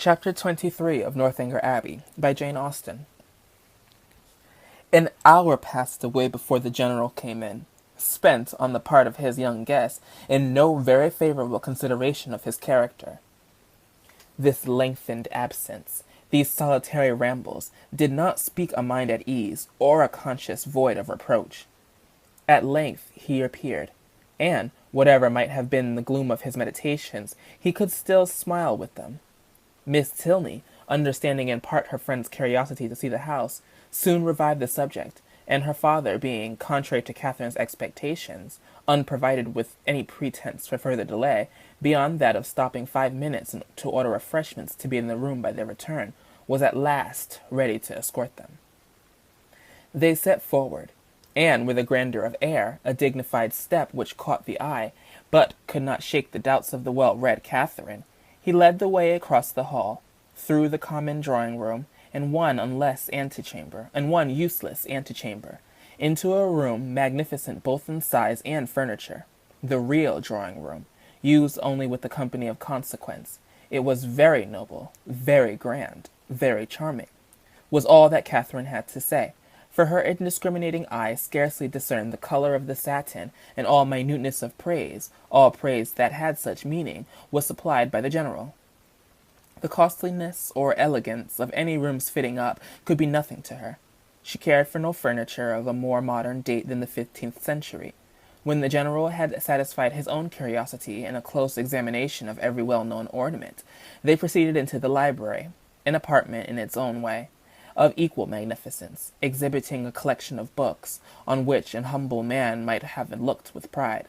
Chapter 23 of Northanger Abbey by Jane Austen. An hour passed away before the general came in, spent, on the part of his young guest, in no very favorable consideration of his character. This lengthened absence, these solitary rambles, did not speak a mind at ease, or a conscience void of reproach. At length he appeared, and, whatever might have been the gloom of his meditations, he could still smile with them. Miss Tilney, understanding in part her friend's curiosity to see the house, soon revived the subject, and her father being, contrary to Catherine's expectations, unprovided with any pretence for further delay, beyond that of stopping 5 minutes to order refreshments to be in the room by their return, was at last ready to escort them. They set forward, and with a grandeur of air, a dignified step which caught the eye, but could not shake the doubts of the well-read Catherine, he led the way across the hall, through the common drawing-room, and one useless antechamber, into a room magnificent both in size and furniture, the real drawing-room, used only with the company of consequence. It was very noble, very grand, very charming, was all that Catherine had to say, for her indiscriminating eye scarcely discerned the color of the satin, and all minuteness of praise, all praise that had such meaning, was supplied by the general. The costliness or elegance of any room's fitting up could be nothing to her. She cared for no furniture of a more modern date than the 15th century. When the general had satisfied his own curiosity in a close examination of every well-known ornament, they proceeded into the library, an apartment in its own way, of equal magnificence, exhibiting a collection of books, on which an humble man might have looked with pride.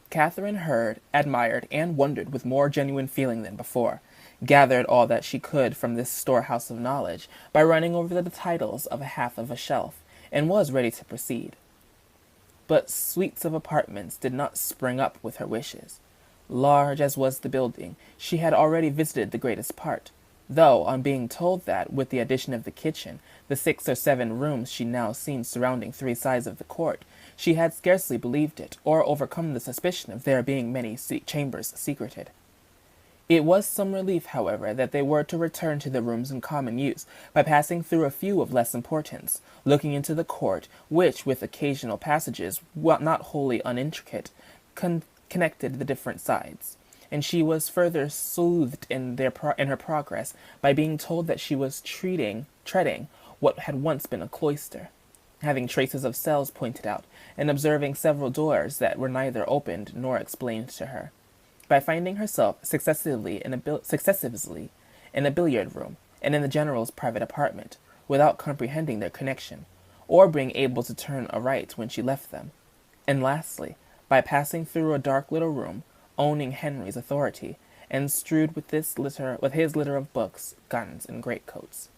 Catherine heard, admired, and wondered with more genuine feeling than before, gathered all that she could from this storehouse of knowledge, by running over the titles of half of a shelf, and was ready to proceed. But suites of apartments did not spring up with her wishes. Large as was the building, she had already visited the greatest part, though, on being told that, with the addition of the kitchen, the 6 or 7 rooms she now seen surrounding 3 sides of the court, she had scarcely believed it, or overcome the suspicion of there being many chambers secreted. It was some relief, however, that they were to return to the rooms in common use, by passing through a few of less importance, looking into the court, which, with occasional passages, not wholly unintricate, connected the different sides, and she was further soothed in her progress by being told that she was treading what had once been a cloister, having traces of cells pointed out, and observing several doors that were neither opened nor explained to her. By finding herself successively in a billiard room and in the general's private apartment, without comprehending their connection, or being able to turn aright when she left them, and lastly, by passing through a dark little room, owning Henry's authority, and strewed with his litter of books, guns, and greatcoats.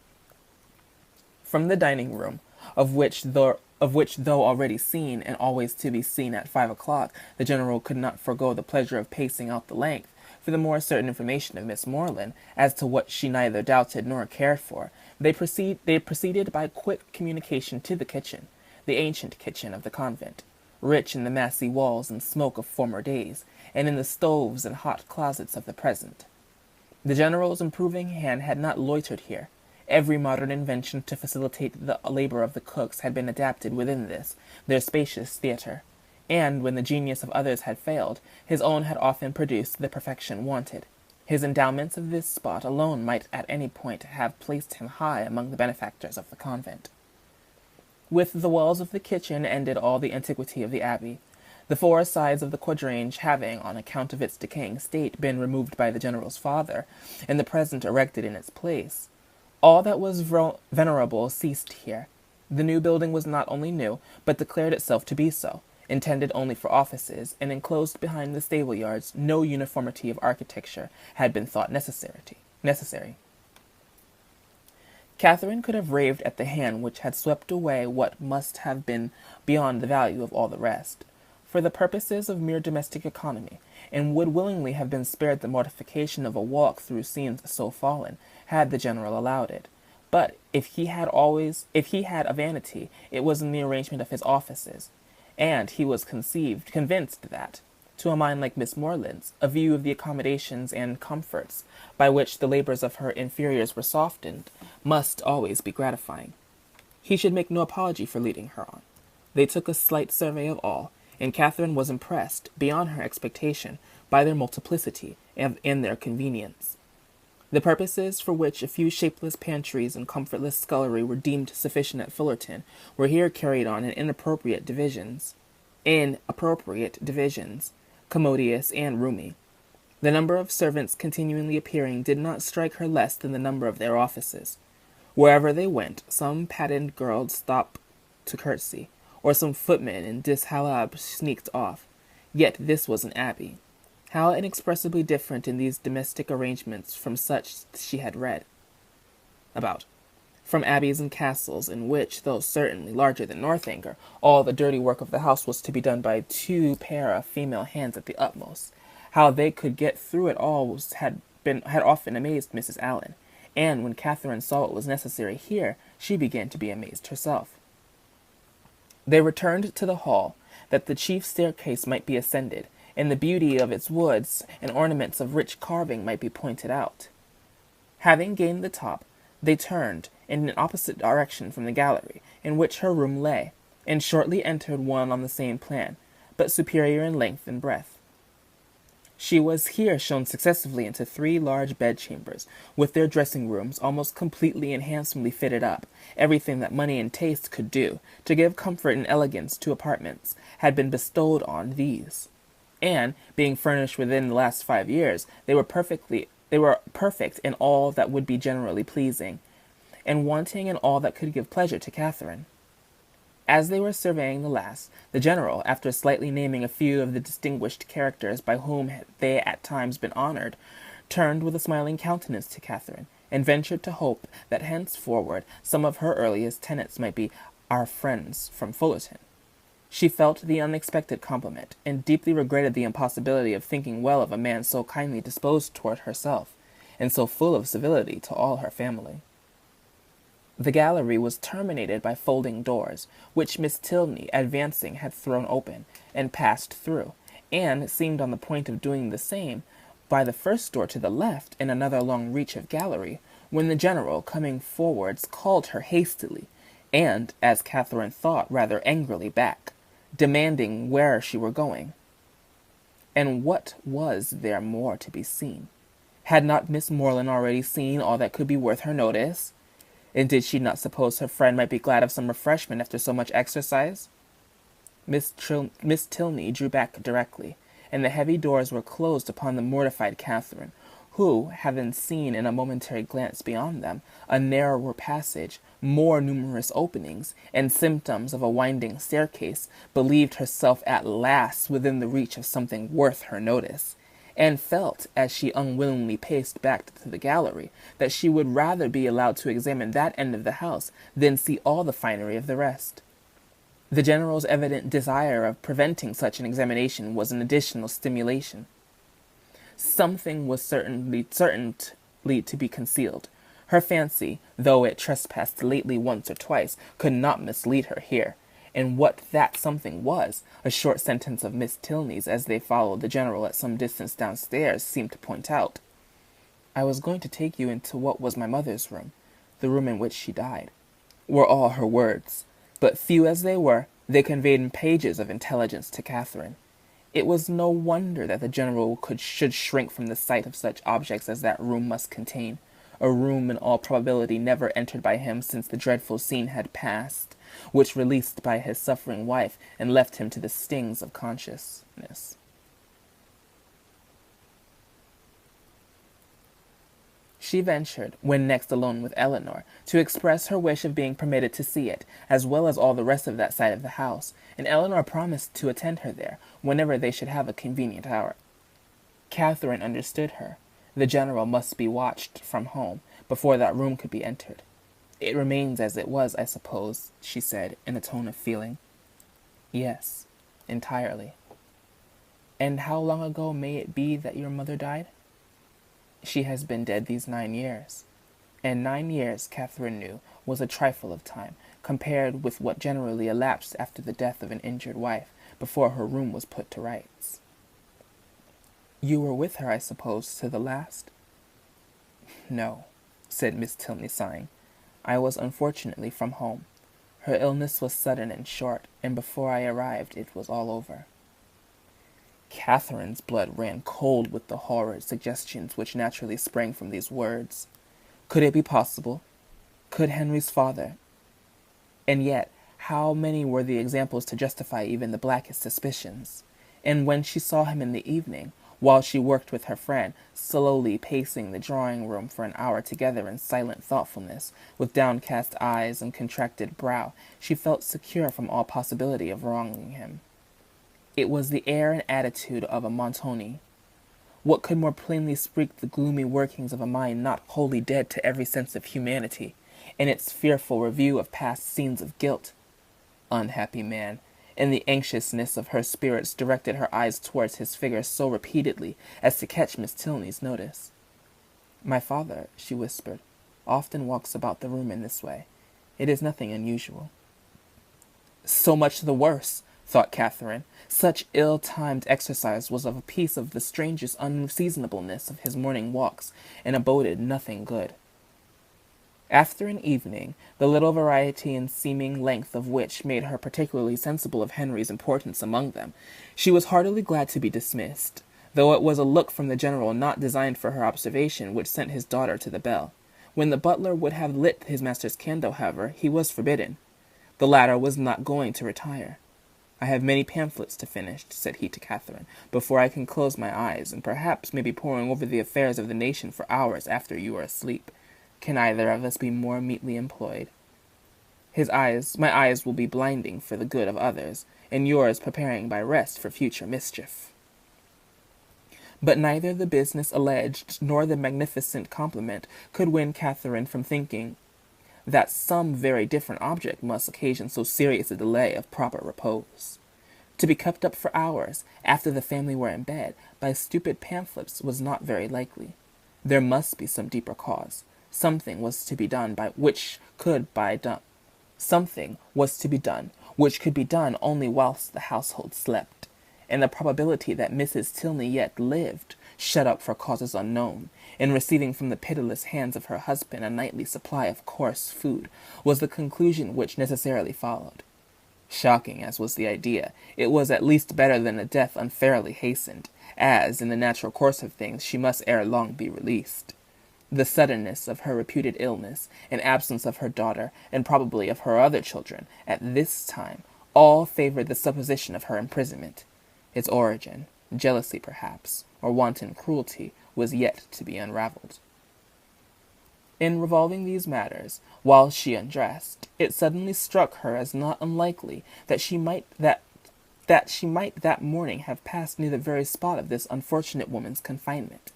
From the dining-room, of which, though already seen, and always to be seen at 5 o'clock, the general could not forego the pleasure of pacing out the length, for the more certain information of Miss Morland, as to what she neither doubted nor cared for, they proceeded by quick communication to the kitchen, the ancient kitchen of the convent, rich in the massy walls and smoke of former days, and in the stoves and hot closets of the present. The general's improving hand had not loitered here. Every modern invention to facilitate the labor of the cooks had been adapted within this, their spacious theatre, and, when the genius of others had failed, his own had often produced the perfection wanted. His endowments of this spot alone might at any point have placed him high among the benefactors of the convent. With the walls of the kitchen ended all the antiquity of the abbey, the 4 sides of the quadrangle having, on account of its decaying state, been removed by the general's father, and the present erected in its place. All that was venerable ceased here. The new building was not only new, but declared itself to be so, intended only for offices, and enclosed behind the stable-yards. No uniformity of architecture had been thought necessary. Catherine could have raved at the hand which had swept away what must have been beyond the value of all the rest, for the purposes of mere domestic economy, and would willingly have been spared the mortification of a walk through scenes so fallen, had the general allowed it. But if he had a vanity, it was in the arrangement of his offices, and he was convinced that, To a mind like Miss Moreland's, a view of the accommodations and comforts by which the labors of her inferiors were softened must always be gratifying. He should make no apology for leading her on. They took a slight survey of all, and Catherine was impressed, beyond her expectation, by their multiplicity and their convenience. The purposes for which a few shapeless pantries and comfortless scullery were deemed sufficient at Fullerton were here carried on in inappropriate divisions, commodious and roomy. The number of servants continually appearing did not strike her less than the number of their offices. Wherever they went, some patterned girl stopped to curtsy, or some footman in dishabille sneaked off. Yet this was an abbey. How inexpressibly different in these domestic arrangements from such she had read about, from abbeys and castles, in which, though certainly larger than Northanger, all the dirty work of the house was to be done by 2 pair of female hands at the utmost. How they could get through it all had often amazed Mrs. Allen, and when Catherine saw what was necessary here, she began to be amazed herself. They returned to the hall, that the chief staircase might be ascended, and the beauty of its woods and ornaments of rich carving might be pointed out. Having gained the top, they turned in an opposite direction from the gallery in which her room lay, and shortly entered one on the same plan, but superior in length and breadth. She was here shown successively into 3 large bedchambers, with their dressing-rooms almost completely and handsomely fitted up. Everything that money and taste could do to give comfort and elegance to apartments had been bestowed on these, and, being furnished within the last 5 years, they were perfect in all that would be generally pleasing, and wanting in all that could give pleasure to Catherine. As they were surveying the last, the General, after slightly naming a few of the distinguished characters by whom they at times been honoured, turned with a smiling countenance to Catherine, and ventured to hope that henceforward some of her earliest tenants might be our friends from Fullerton. She felt the unexpected compliment, and deeply regretted the impossibility of thinking well of a man so kindly disposed toward herself, and so full of civility to all her family. The gallery was terminated by folding doors, which Miss Tilney, advancing, had thrown open, and passed through, and seemed on the point of doing the same by the first door to the left in another long reach of gallery, when the General, coming forwards, called her hastily, and, as Catherine thought, rather angrily back, demanding where she were going. And what was there more to be seen? Had not Miss Moreland already seen all that could be worth her notice? And did she not suppose her friend might be glad of some refreshment after so much exercise? Miss Tilney drew back directly, and the heavy doors were closed upon the mortified Catherine, who, having seen in a momentary glance beyond them a narrower passage, more numerous openings, and symptoms of a winding staircase, believed herself at last within the reach of something worth her notice, and felt, as she unwillingly paced back to the gallery, that she would rather be allowed to examine that end of the house than see all the finery of the rest. The General's evident desire of preventing such an examination was an additional stimulation. Something was certainly to be concealed. Her fancy, though it trespassed lately once or twice, could not mislead her here. And what that something was, a short sentence of Miss Tilney's as they followed the General at some distance downstairs seemed to point out. "I was going to take you into what was my mother's room, the room in which she died," were all her words, but few as they were, they conveyed pages of intelligence to Catherine. It was no wonder that the General should shrink from the sight of such objects as that room must contain, a room in all probability never entered by him since the dreadful scene had passed, which released by his suffering wife and left him to the stings of consciousness. She ventured, when next alone with Eleanor, to express her wish of being permitted to see it, as well as all the rest of that side of the house, and Eleanor promised to attend her there, whenever they should have a convenient hour. Catherine understood her. The General must be watched from home, before that room could be entered. "It remains as it was, I suppose," she said, in a tone of feeling. "Yes, entirely." "And how long ago may it be that your mother died?" "She has been dead these 9 years." And 9 years, Catherine knew, was a trifle of time, compared with what generally elapsed after the death of an injured wife, before her room was put to rights. You were with her, I suppose, to the last? No, said Miss Tilney, sighing. I was unfortunately from home. Her illness was sudden and short, and before I arrived it was all over. Catherine's blood ran cold with the horrid suggestions which naturally sprang from these words. Could it be possible? Could Henry's father? And yet, how many were the examples to justify even the blackest suspicions? And when she saw him in the evening, while she worked with her friend, slowly pacing the drawing-room for an hour together in silent thoughtfulness, with downcast eyes and contracted brow, she felt secure from all possibility of wronging him. It was the air and attitude of a Montoni. What could more plainly speak the gloomy workings of a mind not wholly dead to every sense of humanity, in its fearful review of past scenes of guilt? Unhappy man! In the anxiousness of her spirits directed her eyes towards his figure so repeatedly as to catch Miss Tilney's notice. My father, she whispered, often walks about the room in this way. It is nothing unusual. So much the worse, thought Catherine. Such ill-timed exercise was of a piece of the strangest unseasonableness of his morning walks, and aboded nothing good. After an evening, the little variety and seeming length of which made her particularly sensible of Henry's importance among them, she was heartily glad to be dismissed, though it was a look from the general not designed for her observation which sent his daughter to the bell. When the butler would have lit his master's candle, however, he was forbidden. The latter was not going to retire. I have many pamphlets to finish, said he to Catherine, before I can close my eyes, and perhaps may be poring over the affairs of the nation for hours after you are asleep. Can either of us be more meetly employed? My eyes will be blinding for the good of others, and yours preparing by rest for future mischief. But neither the business alleged nor the magnificent compliment could win Catherine from thinking that some very different object must occasion so serious a delay of proper repose. To be kept up for hours, after the family were in bed, by stupid pamphlets was not very likely. There must be some deeper cause. Something was to be done which could be done only whilst the household slept, and the probability that Mrs. Tilney yet lived, shut up for causes unknown, and receiving from the pitiless hands of her husband a nightly supply of coarse food, was the conclusion which necessarily followed. Shocking as was the idea, it was at least better than a death unfairly hastened, as, in the natural course of things, she must ere long be released. The suddenness of her reputed illness, and absence of her daughter, and probably of her other children, at this time, all favored the supposition of her imprisonment. Its origin, jealousy perhaps, or wanton cruelty, was yet to be unravelled. In revolving these matters, while she undressed, it suddenly struck her as not unlikely that she might that morning have passed near the very spot of this unfortunate woman's confinement.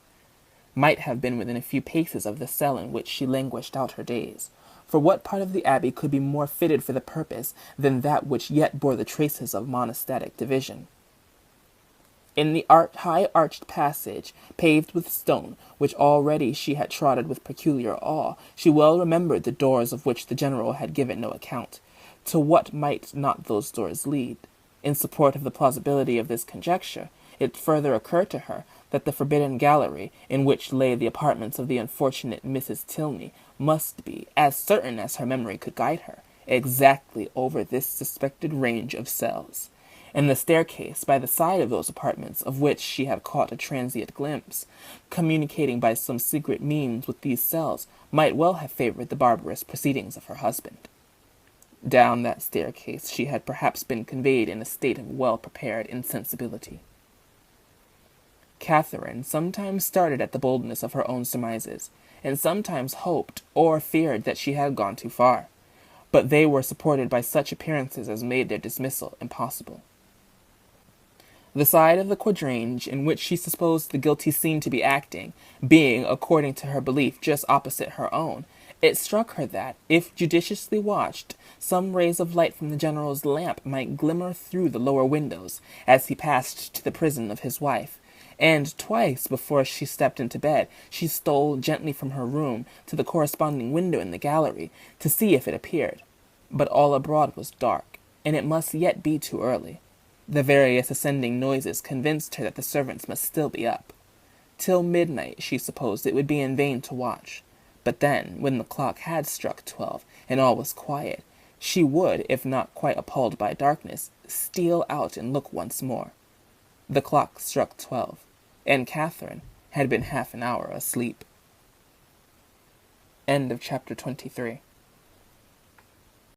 Might have been within a few paces of the cell in which she languished out her days, for what part of the abbey could be more fitted for the purpose than that which yet bore the traces of monastic division? In the high arched passage, paved with stone, which already she had trodden with peculiar awe, she well remembered the doors of which the general had given no account. To what might not those doors lead? In support of the plausibility of this conjecture, it further occurred to her that the forbidden gallery, in which lay the apartments of the unfortunate Mrs. Tilney, must be, as certain as her memory could guide her, exactly over this suspected range of cells, and the staircase by the side of those apartments of which she had caught a transient glimpse, communicating by some secret means with these cells, might well have favored the barbarous proceedings of her husband. Down that staircase she had perhaps been conveyed in a state of well-prepared insensibility. Catherine sometimes started at the boldness of her own surmises, and sometimes hoped or feared that she had gone too far, but they were supported by such appearances as made their dismissal impossible. The side of the quadrangle in which she supposed the guilty seemed to be acting, being, according to her belief, just opposite her own, it struck her that, if judiciously watched, some rays of light from the general's lamp might glimmer through the lower windows, as he passed to the prison of his wife, and twice before she stepped into bed she stole gently from her room to the corresponding window in the gallery, to see if it appeared. But all abroad was dark, and it must yet be too early. The various ascending noises convinced her that the servants must still be up. Till midnight she supposed it would be in vain to watch. But then, when the clock had struck 12, and all was quiet, she would, if not quite appalled by darkness, steal out and look once more. The clock struck 12, and Catherine had been half an hour asleep. End of chapter 23.